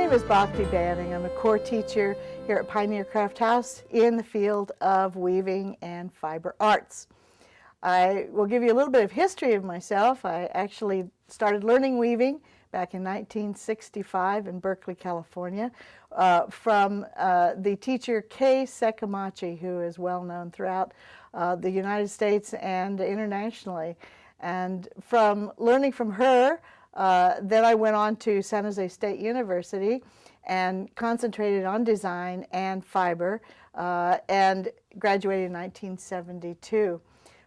name is Bhakti. I'm a core teacher here at Pioneer Craft House in the field of weaving and fiber arts. I will give you a little bit of history of myself. I actually started learning weaving back in 1965 in Berkeley, California, from the teacher Kay Sekamachi, who is well known throughout the United States and internationally. And from learning from her, then I went on to San Jose State University and concentrated on design and fiber and graduated in 1972.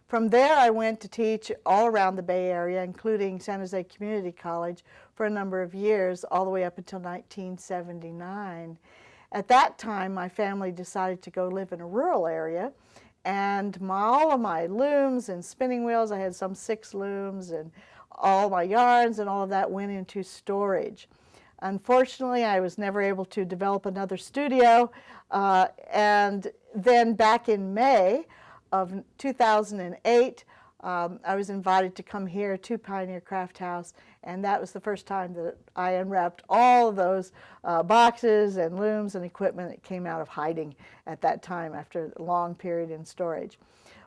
From there I went to teach all around the Bay Area, including San Jose Community College, for a number of years, all the way up until 1979. At that time, my family decided to go live in a rural area, and all of my looms and spinning wheels, I had some 6 looms, and all my yarns and all of that went into storage. Unfortunately, I was never able to develop another studio, and then back in May of 2008, I was invited to come here to Pioneer Craft House, and that was the first time that I unwrapped all of those boxes and looms and equipment that came out of hiding at that time after a long period in storage.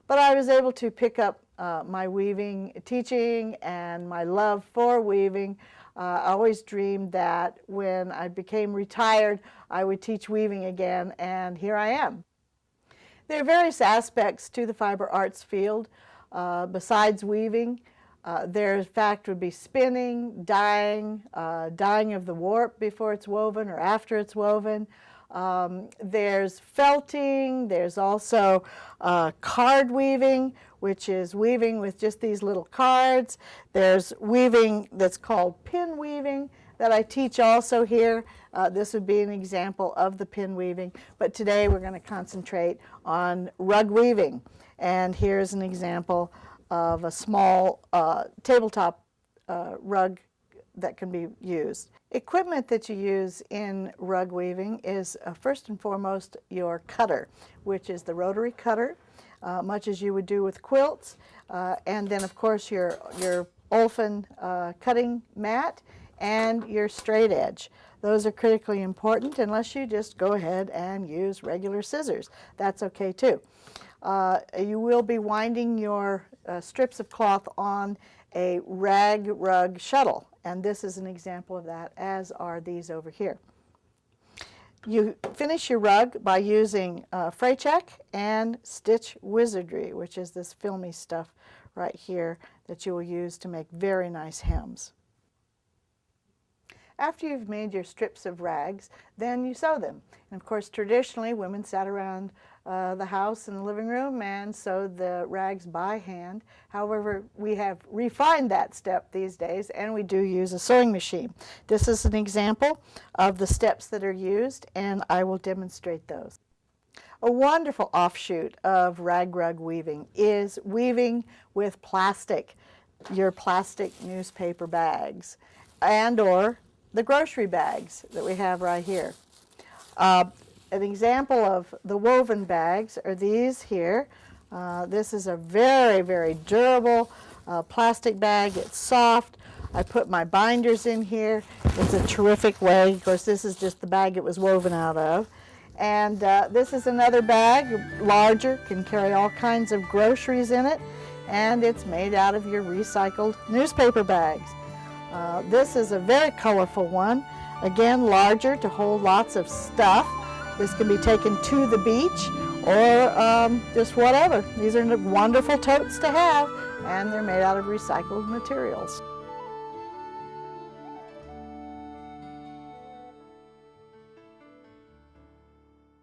But I was able to pick up my weaving teaching and my love for weaving. I always dreamed that when I became retired, I would teach weaving again, and here I am. There are various aspects to the fiber arts field besides weaving. There, in fact, would be spinning, dyeing, dyeing of the warp before it's woven or after it's woven. There's felting. There's also card weaving, which is weaving with just these little cards. There's weaving that's called pin weaving that I teach also here. This would be an example of the pin weaving, but today we're going to concentrate on rug weaving. And here's an example of a small tabletop rug that can be used. Equipment that you use in rug weaving is first and foremost your cutter, which is the rotary cutter, much as you would do with quilts, and then of course your Olfin cutting mat and your straight edge. Those are critically important unless you just go ahead and use regular scissors. That's okay too. You will be winding your strips of cloth on a rag rug shuttle, and this is an example of that, as are these over here. You finish your rug by using fray check and stitch wizardry, which is this filmy stuff right here that you will use to make very nice hems. After you've made your strips of rags, then you sew them. And of course, traditionally, women sat around the house in the living room and sewed the rags by hand. However, we have refined that step these days, and we do use a sewing machine. This is an example of the steps that are used, and I will demonstrate those. A wonderful offshoot of rag rug weaving is weaving with plastic, your plastic newspaper bags, and or the grocery bags that we have right here. An example of the woven bags are these here. This is a very, very durable plastic bag. It's soft. I put my binders in here. It's a terrific way. Of course, this is just the bag it was woven out of. And this is another bag, larger, can carry all kinds of groceries in it, and it's made out of your recycled newspaper bags. This is a very colorful one, again larger to hold lots of stuff. This can be taken to the beach or just whatever. These are wonderful totes to have, and they're made out of recycled materials.